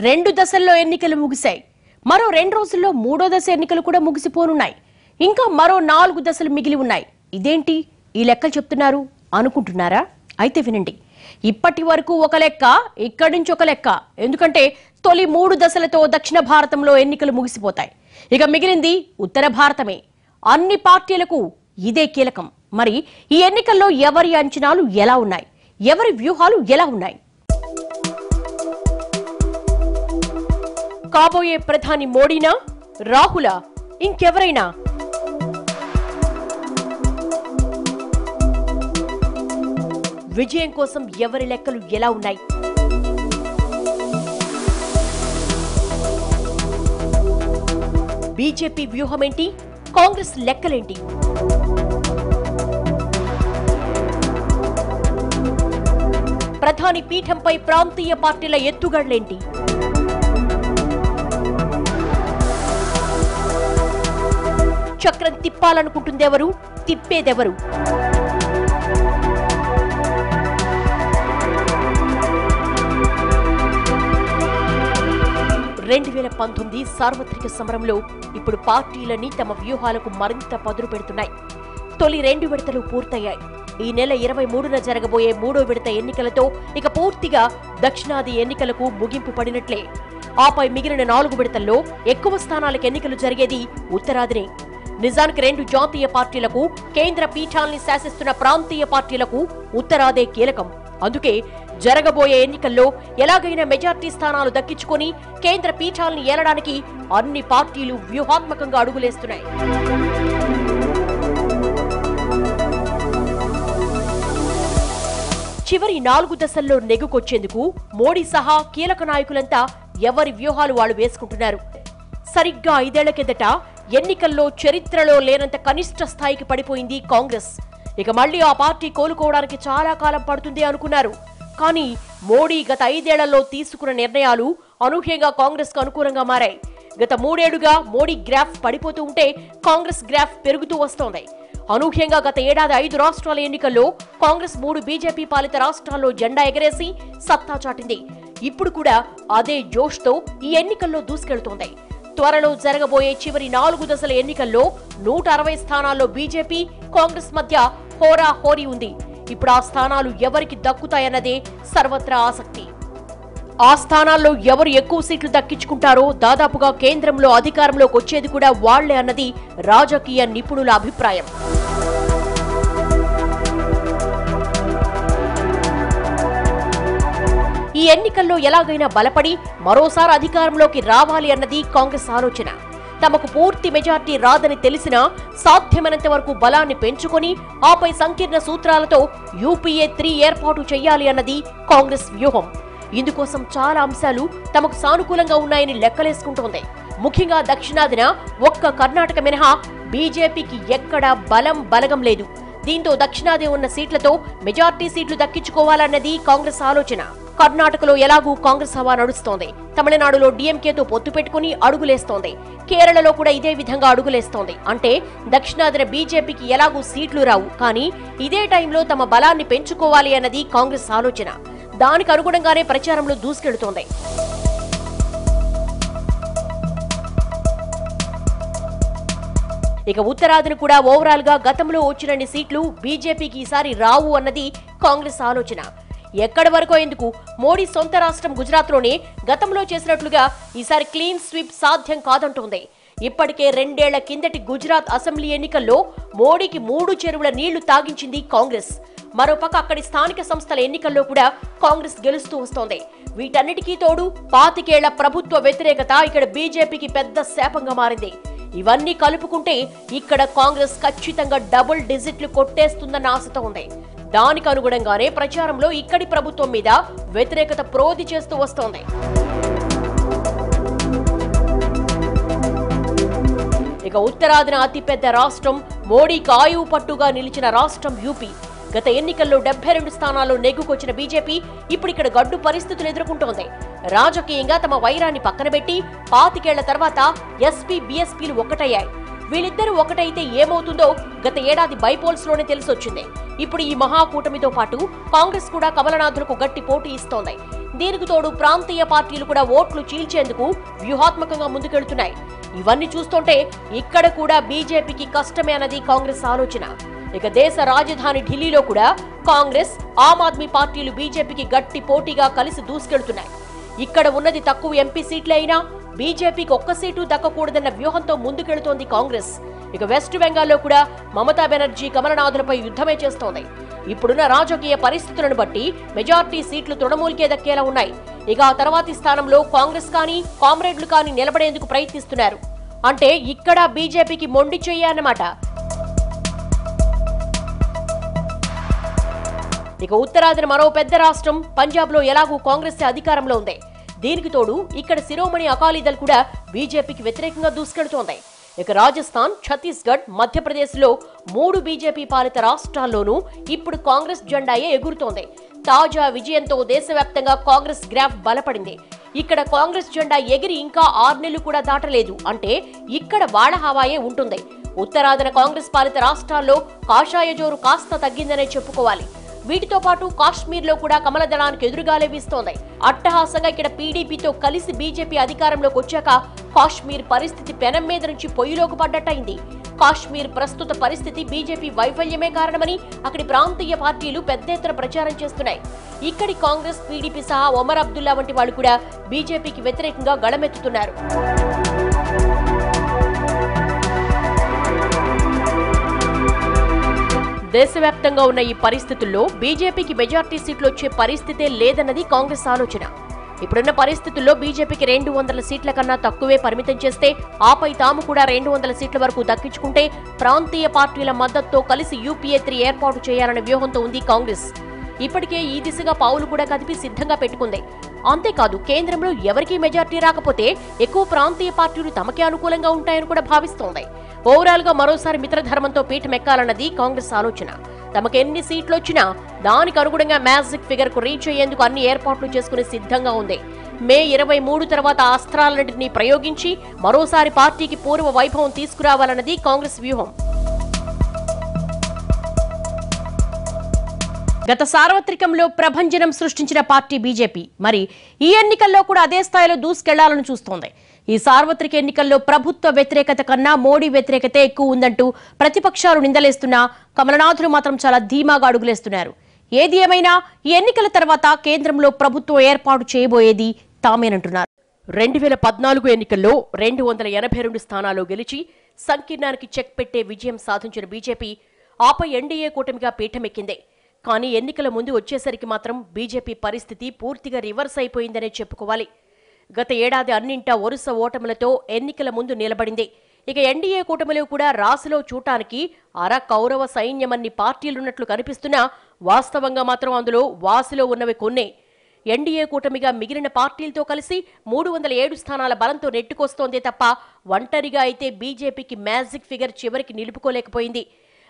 రెండు దశల్లో ఎన్నికలు ముగిశాయి. మరో 2 రోజుల్లో మూడో దశ ఎన్నికలు కూడా ముగిసిపోనున్నాయి. ఇంకా మరో 4 దశలు మిగిలి ఉన్నాయి. ఇదేంటి ఈ లెక్కలు చెప్తున్నారు అనుకుంటున్నారా? అయితే వినండి. ఇప్పటి వరకు ఒక లెక్క, ఇక్కడి నుంచి ఒక లెక్క. ఎందుకంటే తొలి 3 దశలతో దక్షిణ భారతంలో ఎన్నికలు ముగిసిపోతాయి. ఇక మిగిలింది ఉత్తర భారతమే. అన్ని పార్టీలకు ఇదే కీలకం. మరి ఈ ఎన్నికల్లో ఎవరి అంచనాలు ఎలా ఉన్నాయి, ఎవరి వ్యూహాలు ఎలా ఉన్నాయి? కాబోయే ప్రధాని మోడీనా, రాహులా, ఇంకెవరైనా? విజయం కోసం ఎవరి లెక్కలు ఎలా ఉన్నాయి? బీజేపీ వ్యూహమేంటి, కాంగ్రెస్ లెక్కలేంటి? ప్రధాని పీఠంపై ప్రాంతీయ పార్టీల ఎత్తుగడలేంటి? చక్రం తిప్పాలనుకుంటుందెవరు, తిప్పేదెవరు? సార్వత్రిక సమరంలో ఇప్పుడు పార్టీలన్నీ తమ వ్యూహాలకు మరింత పదును పెడుతున్నాయి. తొలి 2 విడతలు పూర్తయ్యాయి. ఈ నెల 23న జరగబోయే 3వ విడత ఎన్నికలతో ఇక పూర్తిగా దక్షిణాది ఎన్నికలకు ముగింపు పడినట్లే. ఆపై మిగిలిన 4 విడతల్లో ఎక్కువ స్థానాలకు ఎన్నికలు జరిగేది ఉత్తరాదినే. నిజానికి 2 జాతీయ పార్టీలకు, కేంద్ర పీఠాల్ని శాసిస్తున్న ప్రాంతీయ పార్టీలకు ఉత్తరాదే కీలకం. అందుకే జరగబోయే ఎన్నికల్లో ఎలాగైనా మెజార్టీ స్థానాలు దక్కించుకొని కేంద్ర పీఠాల్ని ఏలడానికి అన్ని పార్టీలు వ్యూహాత్మకంగా అడుగులేస్తున్నాయి. చివరి 4 దశల్లో నెగ్గుకొచ్చేందుకు మోడీ సహా కీలక నాయకులంతా ఎవరి వ్యూహాలు వాళ్లు వేసుకుంటున్నారు. సరిగ్గా 5 ఏళ్ల కిందట ఎన్నికల్లో చరిత్రలో లేనంత కనిష్ట స్థాయికి పడిపోయింది కాంగ్రెస్. ఇక మళ్లీ ఆ పార్టీ కోలుకోవడానికి చాలా కాలం పడుతుంది అనుకున్నారు. కానీ మోడీ గత 5 ఏళ్లలో తీసుకున్న నిర్ణయాలు అనూహ్యంగా కాంగ్రెస్ కు అనుకూలంగా మారాయి. గత 3 ఏళ్లుగా మోడీ గ్రాఫ్ పడిపోతూ ఉంటే కాంగ్రెస్ గ్రాఫ్ పెరుగుతూ వస్తోంది. అనూహ్యంగా గత ఏడాది 5 రాష్ట్రాల ఎన్నికల్లో కాంగ్రెస్ 3 బీజేపీ పాలిత రాష్ట్రాల్లో జెండా ఎగరేసి సత్తా చాటింది. ఇప్పుడు కూడా అదే జోష్తో ఈ ఎన్నికల్లో దూసుకెళ్తోంది. త్వరలో జరగబోయే చివరి 4 దశల ఎన్నికల్లో 160 స్థానాల్లో బీజేపీ, కాంగ్రెస్ మధ్య హోరాహోరీ ఉంది. ఇప్పుడు ఆ స్థానాలు ఎవరికి దక్కుతాయన్నదే సర్వత్రా ఆసక్తి. ఆ స్థానాల్లో ఎవరు ఎక్కువ సీట్లు దక్కించుకుంటారో, దాదాపుగా కేంద్రంలో అధికారంలోకి వచ్చేది కూడా వాళ్లే అన్నది రాజకీయ నిపుణుల అభిప్రాయం. ఈ ఎన్నికల్లో ఎలాగైనా బలపడి మరోసారి అధికారంలోకి రావాలి అన్నది కాంగ్రెస్ ఆలోచన. తమకు పూర్తి మెజార్టీ రాదని తెలిసినా సాధ్యమైనంత వరకు బలాన్ని పెంచుకొని ఆపై సంకీర్ణ సూత్రాలతో యూపీఏ 3 ఏర్పాటు చేయాలి అన్నది కాంగ్రెస్ వ్యూహం. ఇందుకోసం చాలా అంశాలు తమకు సానుకూలంగా ఉన్నాయని లెక్కలేసుకుంటోంది. ముఖ్యంగా దక్షిణాదిన ఒక్క కర్ణాటక మినహా బీజేపీకి ఎక్కడా బలగం లేదు. దీంతో దక్షిణాది ఉన్న సీట్లతో మెజార్టీ సీట్లు దక్కించుకోవాలన్నది కాంగ్రెస్ ఆలోచన. కర్ణాటకలో ఎలాగూ కాంగ్రెస్ హవా నడుస్తోంది. తమిళనాడులో డీఎంకేతో పొత్తు పెట్టుకుని అడుగులేస్తోంది. కేరళలో కూడా ఇదే విధంగా అడుగులేస్తోంది. అంటే దక్షిణాదిన బీజేపీకి ఎలాగూ సీట్లు రావు, కానీ ఇదే టైంలో తమ బలాన్ని పెంచుకోవాలి అన్నది కాంగ్రెస్ ఆలోచన. దానికి అనుగుణంగానే ప్రచారంలో దూసుకెళ్తోంది. ఇక ఉత్తరాదిన కూడా ఓవరాల్ గా గతంలో వచ్చినన్ని సీట్లు బీజేపీకి ఈసారి రావు అన్నది కాంగ్రెస్ ఆలోచన. ఎక్కడి వరకో ఎందుకు, మోడీ సొంత రాష్ట్రం గుజరాత్లోనే గతంలో చేసినట్లుగా ఈసారి క్లీన్ స్వీప్ సాధ్యం కాదంటోంది. ఇప్పటికే 2 ఏళ్ల కిందటి గుజరాత్ అసెంబ్లీ ఎన్నికల్లో మోడీకి 3 చెరువుల నీళ్లు తాగించింది కాంగ్రెస్. మరోపక్క అక్కడి స్థానిక సంస్థల ఎన్నికల్లో కూడా కాంగ్రెస్ గెలుస్తూ వస్తోంది. వీటన్నిటికీ తోడు 25 ఏళ్ల ప్రభుత్వ వ్యతిరేకత ఇక్కడ బీజేపీకి పెద్ద శాపంగా మారింది. ఇవన్నీ కలుపుకుంటే ఇక్కడ కాంగ్రెస్ ఖచ్చితంగా డబుల్ డిజిట్లు కొట్టేస్తుందన్న ఆశతో ఉంది. దానికి అనుగుణంగానే ప్రచారంలో ఇక్కడి ప్రభుత్వం మీద వ్యతిరేకత ప్రోది చేస్తూ వస్తోంది. ఇక ఉత్తరాదిన అతిపెద్ద రాష్ట్రం, మోడీకి ఆయువు పట్టుగా నిలిచిన రాష్ట్రం యూపీ. గత ఎన్నికల్లో 72 స్థానాల్లో నెగ్గుకొచ్చిన బీజేపీ ఇప్పుడు ఇక్కడ గడ్డు పరిస్థితులు ఎదుర్కొంటోంది. రాజకీయంగా తమ వైరాన్ని పక్కనబెట్టి 25 ఏళ్ల తర్వాత ఎస్పీ, బీఎస్పీలు ఒక్కటయ్యాయి. వీళ్ళిద్దరూ ఒకటైతే ఏమవుతుందో గత ఏడాది బైపోల్స్ లోనే తెలిసొచ్చింది. ఇప్పుడు ఈ మహాకూటమితో పాటు కాంగ్రెస్ కూడా కమలనాథులకు గట్టి పోటీ ఇస్తోంది. దీనికి తోడు ప్రాంతీయ పార్టీలు కూడా ఓట్లు చీల్చేందుకు వ్యూహాత్మకంగా ముందుకెళ్తున్నాయి. ఇవన్నీ చూస్తుంటే ఇక్కడ కూడా బీజేపీకి కష్టమే అన్నది కాంగ్రెస్ ఆలోచన. ఇక దేశ రాజధాని ఢిల్లీలో కూడా కాంగ్రెస్, ఆమ్ ఆద్మీ పార్టీలు బీజేపీకి గట్టి పోటీగా కలిసి దూసుకెళ్తున్నాయి. ఇక్కడ ఉన్నది తక్కువ ఎంపీ సీట్లే అయినా బీజేపీకి ఒక్క సీటు దక్కకూడదన్న వ్యూహంతో ముందుకెళ్తోంది కాంగ్రెస్. ఇక వెస్ట్ బెంగాల్లో కూడా మమతా బెనర్జీ కమలనాథులపై యుద్ధమే చేస్తోంది. ఇప్పుడున్న రాజకీయ పరిస్థితులను బట్టి మెజార్టీ సీట్లు తృణమూల్కే దక్కేలా ఉన్నాయి. ఇక ఆ తర్వాతి స్థానంలో కాంగ్రెస్ కానీ కామ్రేడ్లు కానీ నిలబడేందుకు ప్రయత్నిస్తున్నారు. అంటే ఇక్కడ బీజేపీకి మొండి చెయ్యి అన్నమాట. ఇక ఉత్తరాదిన మరో పెద్ద రాష్ట్రం పంజాబ్ లో ఎలాగూ కాంగ్రెస్ అధికారంలో ఉంది. దీనికి తోడు ఇక్కడ శిరోమణి అకాలీదళ్ కూడా బీజేపీకి వ్యతిరేకంగా దూసుకెడుతోంది. ఇక రాజస్థాన్, ఛత్తీస్గఢ్, మధ్యప్రదేశ్ లో 3 బీజేపీ పాలిత రాష్ట్రాల్లోనూ ఇప్పుడు కాంగ్రెస్ జెండాయే ఎగురుతోంది. తాజా విజయంతో దేశవ్యాప్తంగా కాంగ్రెస్ గ్రాఫ్ బలపడింది. ఇక్కడ కాంగ్రెస్ జెండా ఎగిరి ఇంకా 6 నెలలు కూడా దాటలేదు. అంటే ఇక్కడ వాళ్ళ హవాయే ఉంటుంది. ఉత్తరాదిన కాంగ్రెస్ పాలిత రాష్ట్రాల్లో కాషాయ జోరు కాస్త తగ్గిందనే చెప్పుకోవాలి. వీటితో పాటు కాశ్మీర్ లో కూడా కమల దళానికి ఎదురుగాలే వీస్తోంది. అట్టహాసంగా ఇక్కడ పీడీపీతో కలిసి బీజేపీ అధికారంలోకి వచ్చాక కాశ్మీర్ పరిస్థితి పెనం మీద నుంచి పొయ్యిలోకి పడ్డట్టయింది. కాశ్మీర్ ప్రస్తుత పరిస్థితి బీజేపీ వైఫల్యమే కారణమని అక్కడి ప్రాంతీయ పార్టీలు పెద్ద ఎత్తున ప్రచారం చేస్తున్నాయి. ఇక్కడి కాంగ్రెస్, పీడీపీ సహా ఒమర్ అబ్దుల్లా వంటి వాళ్ళు కూడా బీజేపీకి వ్యతిరేకంగా గళమెత్తుతున్నారు. దేశవ్యాప్తంగా ఉన్న ఈ పరిస్థితుల్లో బీజేపీకి మెజార్టీ సీట్లు వచ్చే పరిస్థితే లేదన్నది కాంగ్రెస్ ఆలోచన. ఇప్పుడున్న పరిస్థితుల్లో బీజేపీకి 200 సీట్ల కన్నా తక్కువే పరిమితం చేస్తే, ఆపై తాము కూడా 200 సీట్ల వరకు దక్కించుకుంటే ప్రాంతీయ పార్టీల మద్దతుతో కలిసి యూపీఏ 3 ఏర్పాటు చేయాలనే వ్యూహంతో ఉంది కాంగ్రెస్. ఇప్పటికే ఈ దిశగా పావులు కూడా కదిపి సిద్ధంగా పెట్టుకుంది. అంతేకాదు, కేంద్రంలో ఎవరికీ మెజార్టీ రాకపోతే ఎక్కువ ప్రాంతీయ పార్టీలు తమకే అనుకూలంగా ఉంటాయని కూడా భావిస్తోంది. ఓవరాల్ గా మరోసారి మిత్రధర్మంతో పీఠమెక్కాలన్నది కాంగ్రెస్ ఆలోచన. తమకు ఎన్ని సీట్లు వచ్చినా దానికి అనుగుణంగా మ్యాజిక్ ఫిగర్ కు రీచ్ అయ్యేందుకు అన్ని ఏర్పాట్లు చేసుకుని సిద్ధంగా ఉంది. మే 23 తర్వాత అస్త్రాలన్నింటినీ ప్రయోగించి మరోసారి పార్టీకి పూర్వ వైభవం తీసుకురావాలన్నది కాంగ్రెస్ వ్యూహం. గత సార్వత్రికంలో ప్రభంజనం సృష్టించిన పార్టీ బీజేపీ మరి ఈ ఎన్నికల్లో కూడా అదే స్థాయిలో దూసుకెళ్లాలని చూస్తోంది. ఈ సార్వత్రిక ఎన్నికల్లో ప్రభుత్వ వ్యతిరేకత కన్నా మోడీ వ్యతిరేకతే ఎక్కువ ఉందంటూ ప్రతిపక్షాలు నిందలేస్తున్నా కమలనాథులు మాత్రం చాలా ధీమాగా అడుగులేస్తున్నారు. ఏది ఏమైనా ఈ ఎన్నికల తర్వాత కేంద్రంలో ప్రభుత్వం ఏర్పాటు చేయబోయేది తామేనంటున్నారు. 2014 ఎన్నికల్లో 282 స్థానాలు గెలిచి సంకీర్ణానికి చెక్ పెట్టే విజయం సాధించిన బీజేపీ ఆపై ఎన్డీఏ కూటమిగా పీఠమెక్కింది. కానీ ఎన్నికల ముందు వచ్చేసరికి మాత్రం బీజేపీ పరిస్థితి పూర్తిగా రివర్స్ అయిపోయిందనే చెప్పుకోవాలి. గత ఏడాది అన్నింటా వరుస ఓటములతో ఎన్నికల ముందు నిలబడింది. ఇక ఎన్డీఏ కూటమిలో కూడా రాశిలో చూడటానికి అర కౌరవ సైన్యమన్ని పార్టీలున్నట్లు కనిపిస్తున్నా వాస్తవంగా మాత్రం అందులో వాసిలో ఉన్నవి కొన్నే. ఎన్డీఏ కూటమిగా మిగిలిన పార్టీలతో కలిసి 307 స్థానాల బలంతో నెట్టుకొస్తోందే తప్ప ఒంటరిగా అయితే బీజేపీకి మ్యాజిక్ ఫిగర్ చివరికి నిలుపుకోలేకపోయింది.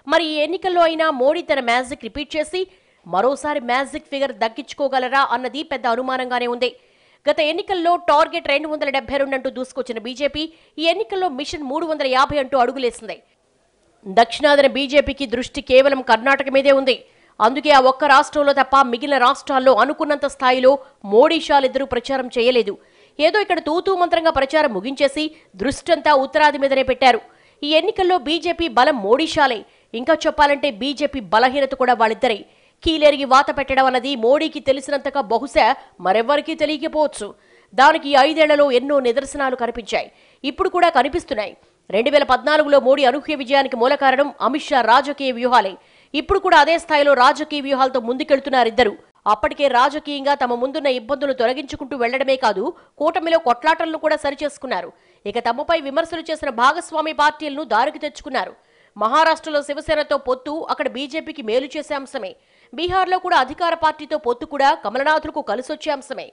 మరి ఈ ఎన్నికల్లో అయినా మోడీ తన మ్యాజిక్ రిపీట్ చేసి మరోసారి మ్యాజిక్ ఫిగర్ దక్కించుకోగలరా అన్నది పెద్ద అనుమానంగానే ఉంది. గత ఎన్నికల్లో టార్గెట్ 272 అంటూ దూసుకొచ్చిన బీజేపీ ఈ ఎన్నికల్లో మిషన్ 350 అంటూ అడుగులేసింది. దక్షిణాదిన బీజేపీకి దృష్టి కేవలం కర్ణాటక మీదే ఉంది. అందుకే ఆ ఒక్క రాష్ట్రంలో తప్ప మిగిలిన రాష్ట్రాల్లో అనుకున్నంత స్థాయిలో మోడీ షాలిద్దరూ ప్రచారం చేయలేదు. ఏదో ఇక్కడ తూతూ మంత్రంగా ప్రచారం ముగించేసి దృష్టంతా ఉత్తరాది మీదనే పెట్టారు. ఈ ఎన్నికల్లో బీజేపీ బలం మోడీ షాలే. ఇంకా చెప్పాలంటే బీజేపీ బలహీనత కూడా వాళ్ళిద్దరే. కీలెరిగి వాత పెట్టడం అన్నది మోడీకి తెలిసినంతగా బహుశా మరెవ్వరికీ తెలియకపోవచ్చు. దానికి 5 ఏళ్లలో ఎన్నో నిదర్శనాలు కనిపించాయి, ఇప్పుడు కూడా కనిపిస్తున్నాయి. 2014లో మోడీ అనూహ్య విజయానికి మూల కారణం అమిత్ షా రాజకీయ వ్యూహాలే. ఇప్పుడు కూడా అదే స్థాయిలో రాజకీయ వ్యూహాలతో ముందుకెళ్తున్నారిద్దరు. అప్పటికే రాజకీయంగా తమ ముందున్న ఇబ్బందులు తొలగించుకుంటూ వెళ్లడమే కాదు, కూటమిలో కొట్లాటలను కూడా సరిచేసుకున్నారు. ఇక తమపై విమర్శలు చేసిన భాగస్వామి పార్టీలను దారికి తెచ్చుకున్నారు. మహారాష్ట్రలో శివసేనతో పొత్తు అక్కడ బీజేపీకి మేలు చేసే అంశమే. బీహార్లో కూడా అధికార పార్టీతో పొత్తు కూడా కమలనాథులకు కలిసొచ్చే అంశమే.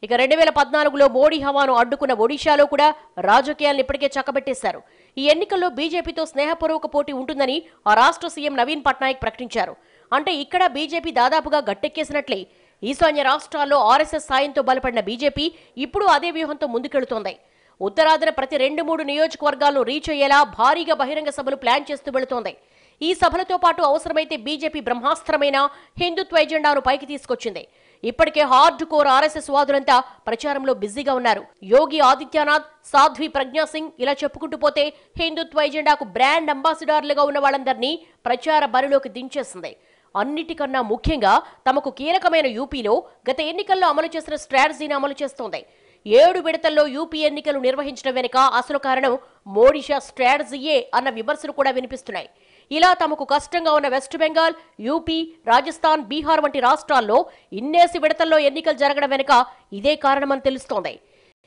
ఇక 2014లో మోడీ హవాను అడ్డుకున్న ఒడిశాలో కూడా రాజకీయాలను ఇప్పటికే చక్కబెట్టేశారు. ఈ ఎన్నికల్లో బీజేపీతో స్నేహపూర్వక పోటీ ఉంటుందని ఆ రాష్ట్ర సీఎం నవీన్ పట్నాయక్ ప్రకటించారు. అంటే ఇక్కడ బీజేపీ దాదాపుగా గట్టెక్కేసినట్లే. ఈశాన్య రాష్ట్రాల్లో ఆర్ఎస్ఎస్ సాయంతో బలపడిన బీజేపీ ఇప్పుడు అదే వ్యూహంతో ముందుకెళ్తోంది. ఉత్తరాదిన ప్రతి 2-3 నియోజకవర్గాలను రీచ్ అయ్యేలా భారీగా బహిరంగ సభలు ప్లాన్ చేస్తూ వెళుతోంది. ఈ సభలతో పాటు అవసరమైతే బీజేపీ బ్రహ్మాస్త్రమైన హిందుత్వ ఎజెండాను పైకి తీసుకొచ్చింది. ఇప్పటికే హార్డ్ కోర్ ఆర్ఎస్ఎస్ వాదులంతా ప్రచారంలో బిజీగా ఉన్నారు. యోగి ఆదిత్యనాథ్, సాధ్వి ప్రజ్ఞా సింగ్ ఇలా చెప్పుకుంటూ పోతే హిందుత్వ ఎజెండాకు బ్రాండ్ అంబాసిడర్లుగా ఉన్న వాళ్ళందరినీ ప్రచార బరిలోకి దించేసింది. అన్నిటికన్నా ముఖ్యంగా తమకు కీలకమైన యూపీలో గత ఎన్నికల్లో అమలు చేసిన స్ట్రాటజీని అమలు చేస్తోంది. 7 విడతల్లో యూపీ ఎన్నికలు నిర్వహించడం వెనుక అసలు కారణం మోడీ షా స్ట్రాటజీయే అన్న విమర్శలు కూడా వినిపిస్తున్నాయి. ఇలా తమకు కష్టంగా ఉన్న వెస్ట్ బెంగాల్, యూపీ, రాజస్థాన్, బీహార్ వంటి రాష్ట్రాల్లో ఇన్నేసి విడతల్లో ఎన్నికలు జరగడం వెనుక ఇదే కారణమని తెలుస్తోంది.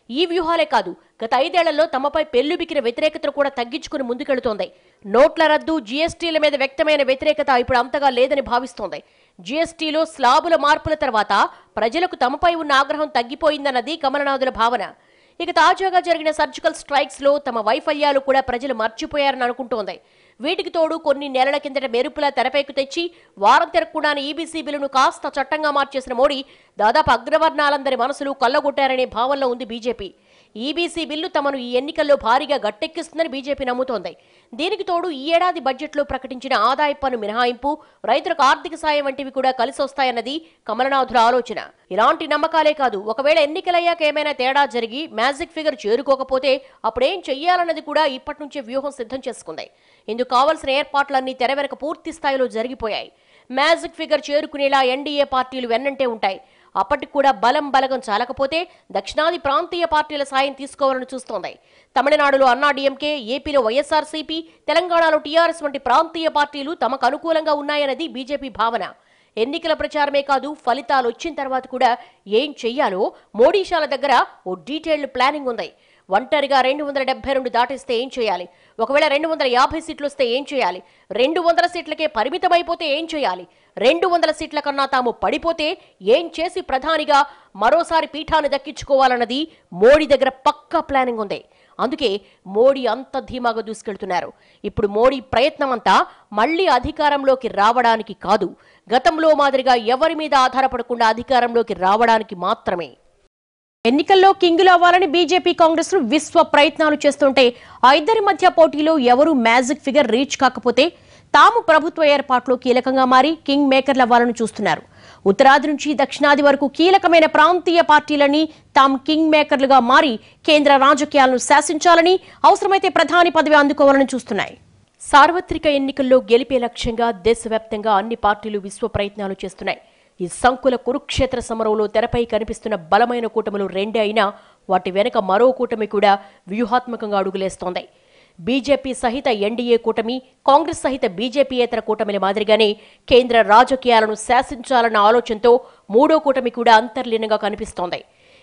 ఈ వ్యూహాలే కాదు, గత 5 ఏళ్లలో తమపై పెళ్లిబికిన వ్యతిరేకతను కూడా తగ్గించుకుని ముందుకెళుతోంది. నోట్ల రద్దు, జీఎస్టీల మీద వ్యక్తమైన వ్యతిరేకత ఇప్పుడు అంతగా లేదని భావిస్తోంది. జీఎస్టీలో స్లాబుల మార్పుల తర్వాత ప్రజలకు తమపై ఉన్న ఆగ్రహం తగ్గిపోయిందన్నది కమలనాథుల భావన. ఇక తాజాగా జరిగిన సర్జికల్ స్ట్రైక్స్ లో తమ వైఫల్యాలు కూడా ప్రజలు మర్చిపోయారని అనుకుంటోంది. వీటికి తోడు కొన్ని నెలల కిందట మెరుపుల తెరపైకి తెచ్చి వారం తిరగకుండానే ఈబీసీ బిల్లును కాస్త చట్టంగా మార్చేసిన మోడీ దాదాపు అగ్రవర్ణాలందరి మనసులు కొల్లగొట్టారనే భావనలో ఉంది బీజేపీ. ఈబీసీ బిల్లు తమను ఈ ఎన్నికల్లో భారీగా గట్టెక్కిస్తుందని బీజేపీ నమ్ముతోంది. దీనికి తోడు ఈ ఏడాది బడ్జెట్లో ప్రకటించిన ఆదాయ పన్ను మినహాయింపు, రైతులకు ఆర్థిక సాయం వంటివి కూడా కలిసొస్తాయన్నది కమలనాథుల ఆలోచన. ఇలాంటి నమ్మకాలే కాదు, ఒకవేళ ఎన్నికలయ్యాక ఏమైనా తేడా జరిగి మ్యాజిక్ ఫిగర్ చేరుకోకపోతే అప్పుడేం చెయ్యాలన్నది కూడా ఇప్పటి నుంచే వ్యూహం సిద్ధం చేసుకుంది. ఇందుకు కావాల్సిన ఏర్పాట్లన్నీ తెర వెనక పూర్తి స్థాయిలో జరిగిపోయాయి. మ్యాజిక్ ఫిగర్ చేరుకునేలా ఎన్డీఏ పార్టీలు వెన్నంటే ఉంటాయి. అప్పటికి కూడా బలగం చాలకపోతే దక్షిణాది ప్రాంతీయ పార్టీల సాయం తీసుకోవాలని చూస్తోంది. తమిళనాడులో అన్నాడీఎంకే, ఏపీలో వైఎస్ఆర్సీపీ, తెలంగాణలో టీఆర్ఎస్ వంటి ప్రాంతీయ పార్టీలు తమకు అనుకూలంగా ఉన్నాయన్నది బీజేపీ భావన. ఎన్నికల ప్రచారమే కాదు, ఫలితాలు వచ్చిన తర్వాత కూడా ఏం చెయ్యాలో మోడీ షాల దగ్గర ఓ డీటెయిల్డ్ ప్లానింగ్ ఉంది. ఒంటరిగా 272 దాటిస్తే ఏం చేయాలి, ఒకవేళ 250 సీట్లు వస్తే ఏం చేయాలి, 200 సీట్లకే పరిమితమైపోతే ఏం చేయాలి, 200 సీట్ల కన్నా తాము పడిపోతే ఏం చేసి ప్రధానిగా మరోసారి పీఠాన్ని దక్కించుకోవాలన్నది మోడీ దగ్గర పక్కా ప్లానింగ్ ఉంది. అందుకే మోడీ అంత ధీమాగా దూసుకెళ్తున్నారు. ఇప్పుడు మోడీ ప్రయత్నం అంతా మళ్లీ అధికారంలోకి రావడానికి కాదు, గతంలో మాదిరిగా ఎవరి మీద ఆధారపడకుండా అధికారంలోకి రావడానికి మాత్రమే. ఎన్నికల్లో కింగులు అవ్వాలని బీజేపీ, కాంగ్రెస్ విశ్వ ప్రయత్నాలు చేస్తుంటే ఆ ఇద్దరి మధ్య పోటీలో ఎవరు మ్యాజిక్ ఫిగర్ రీచ్ కాకపోతే తాము ప్రభుత్వ ఏర్పాట్లో కీలకంగా మారి కింగ్ మేకర్లు అవ్వాలని చూస్తున్నారు. ఉత్తరాది నుంచి దక్షిణాది వరకు కీలకమైన ప్రాంతీయ పార్టీలని తాము కింగ్ మేకర్లుగా మారి కేంద్ర రాజకీయాలను శాసించాలని, అవసరమైతే ప్రధాని పదవి అందుకోవాలని చూస్తున్నాయి. సార్వత్రిక ఎన్నికల్లో గెలిపే లక్ష్యంగా దేశవ్యాప్తంగా అన్ని పార్టీలు విశ్వ ప్రయత్నాలు చేస్తున్నాయి. ఈ సంకుల కురుక్షేత్ర సమరంలో తెరపై కనిపిస్తున్న బలమైన కూటములు రెండే అయినా వాటి వెనక మరో కూటమి కూడా వ్యూహాత్మకంగా అడుగులేస్తోంది. బీజేపీ సహిత ఎన్డీఏ కూటమి, కాంగ్రెస్ సహిత బీజేపీయేతర కూటమిల మాదిరిగానే కేంద్ర రాజకీయాలను శాసించాలన్న ఆలోచనతో మూడో కూటమి కూడా అంతర్లీనంగా కనిపిస్తోంది.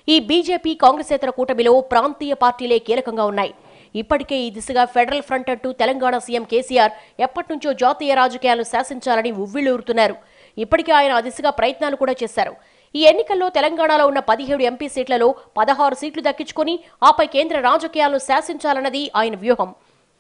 ఈ బీజేపీ, కాంగ్రెసేతర కూటమిలో ప్రాంతీయ పార్టీలే కీలకంగా ఉన్నాయి. ఇప్పటికే ఈ దిశగా ఫెడరల్ ఫ్రంట్ అంటూ తెలంగాణ సీఎం కేసీఆర్ ఎప్పటినుంచో జాతీయ రాజకీయాలను శాసించాలని ఉవ్విళ్లూరుతున్నారు. ఇప్పటికే ఆయన ఆ దిశగా ప్రయత్నాలు కూడా చేశారు. ఈ ఎన్నికల్లో తెలంగాణలో ఉన్న 17 ఎంపీ సీట్లలో 16 సీట్లు దక్కించుకుని ఆపై కేంద్ర రాజకీయాలను శాసించాలన్నది ఆయన వ్యూహం.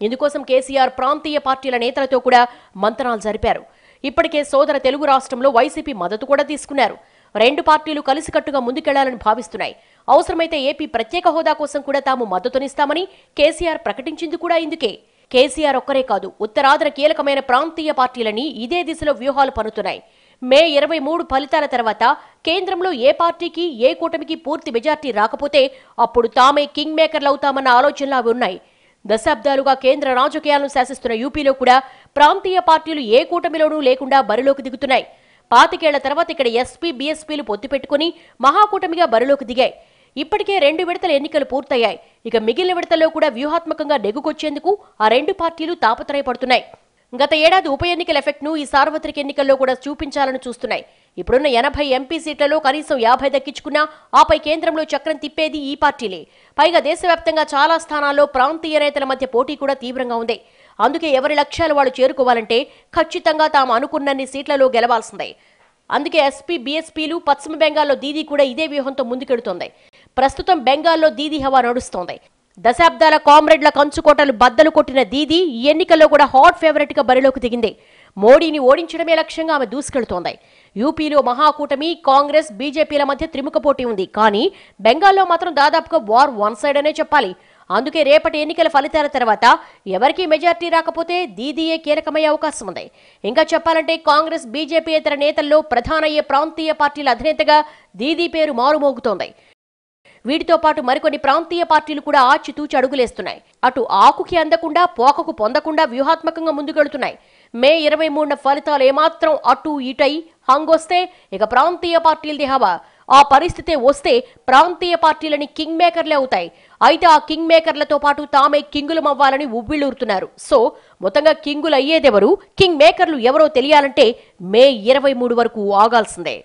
ఇందుకోసం కేసీఆర్ ప్రాంతీయ పార్టీల నేతలతో కూడా మంతనాలు జరిపారు. ఇప్పటికే సోదర తెలుగు రాష్ట్రంలో వైసీపీ మద్దతు కూడా తీసుకున్నారు. 2 పార్టీలు కలిసికట్టుగా ముందుకెళ్లాలని భావిస్తున్నాయి. అవసరమైతే ఏపీ ప్రత్యేక హోదా కోసం కూడా తాము మద్దతునిస్తామని కేసీఆర్ ప్రకటించింది కూడా ఇందుకే. కేసీఆర్ ఒక్కరే కాదు, ఉత్తరాదిన కీలకమైన ప్రాంతీయ పార్టీలని ఇదే దిశలో వ్యూహాలు పన్నుతున్నాయి. మే 23 ఫలితాల తర్వాత కేంద్రంలో ఏ పార్టీకి, ఏ కూటమికి పూర్తి మెజార్టీ రాకపోతే అప్పుడు తామే కింగ్ మేకర్లు అవుతామన్న ఆలోచనలు అవి ఉన్నాయి. దశాబ్దాలుగా కేంద్ర రాజకీయాలను శాసిస్తున్న యూపీలో కూడా ప్రాంతీయ పార్టీలు ఏ కూటమిలోనూ లేకుండా బరిలోకి దిగుతున్నాయి. 25 ఏళ్ల తర్వాత ఇక్కడ ఎస్పీ, బీఎస్పీలు పొత్తు పెట్టుకుని మహాకూటమిగా బరిలోకి దిగాయి. ఇప్పటికే 2 విడతల ఎన్నికలు పూర్తయ్యాయి. ఇక మిగిలిన విడతల్లో కూడా వ్యూహాత్మకంగా నెగ్గుకొచ్చేందుకు ఆ 2 పార్టీలు తాపత్రయపడుతున్నాయి. గత ఏడాది ఉప ఎన్నికల ఎఫెక్ట్ను ఈ సార్వత్రిక ఎన్నికల్లో కూడా చూపించాలని చూస్తున్నాయి. ఇప్పుడున్న 80 ఎంపీ సీట్లలో కనీసం 50 దక్కించుకున్నా ఆపై కేంద్రంలో చక్రం తిప్పేది ఈ పార్టీలే. పైగా దేశవ్యాప్తంగా చాలా స్థానాల్లో ప్రాంతీయ నేతల మధ్య పోటీ కూడా తీవ్రంగా ఉంది. అందుకే ఎవరి లక్ష్యాలు వాళ్ళు చేరుకోవాలంటే ఖచ్చితంగా తాము అనుకున్నన్ని సీట్లలో గెలవాల్సిందే. అందుకే ఎస్పీ, బీఎస్పీలు పశ్చిమ బెంగాల్లో దీదీ కూడా ఇదే వ్యూహంతో ముందుకెడుతోంది. ప్రస్తుతం బెంగాల్లో దీదీ హవా నడుస్తోంది. దశాబ్దాల కామ్రేడ్ల కంచుకోటలు బద్దలు కొట్టిన దీదీ ఈ ఎన్నికల్లో కూడా హాట్ ఫేవరెట్ గా బరిలోకి దిగింది. మోడీని ఓడించడమే లక్ష్యంగా ఆమె దూసుకెళ్తోంది. యూపీలో మహాకూటమి, కాంగ్రెస్, బీజేపీల మధ్య త్రిముఖ పోటీ ఉంది. కానీ బెంగాల్లో మాత్రం దాదాపుగా వార్ వన్ సైడ్ అనే చెప్పాలి. అందుకే రేపటి ఎన్నికల ఫలితాల తర్వాత ఎవరికీ మెజార్టీ రాకపోతే దీదీయే కీలకమయ్యే అవకాశం ఉంది. ఇంకా చెప్పాలంటే కాంగ్రెస్ బీజేపీయేతర నేతల్లో ప్రధానయ్యే ప్రాంతీయ పార్టీల అధినేతగా దీదీ పేరు మారుమోగుతోంది. వీటితో పాటు మరికొన్ని ప్రాంతీయ పార్టీలు కూడా ఆచితూచి అడుగులేస్తున్నాయి. అటు ఆకుకి అందకుండా పోకకు పొందకుండా వ్యూహాత్మకంగా ముందుకెళ్తున్నాయి. మే 23న ఫలితాలు ఏమాత్రం అటు ఇటై హంగొస్తే ఇక ప్రాంతీయ పార్టీలది హవా. ఆ పరిస్థితే వస్తే ప్రాంతీయ పార్టీలని కింగ్ మేకర్లే అవుతాయి. అయితే ఆ కింగ్ మేకర్లతో పాటు తామే కింగులమవ్వాలని ఉవ్విళ్ళూరుతున్నారు. సో మొత్తంగా కింగులు అయ్యేదెవరు, కింగ్ మేకర్లు ఎవరో తెలియాలంటే మే 23 వరకు ఆగాల్సిందే.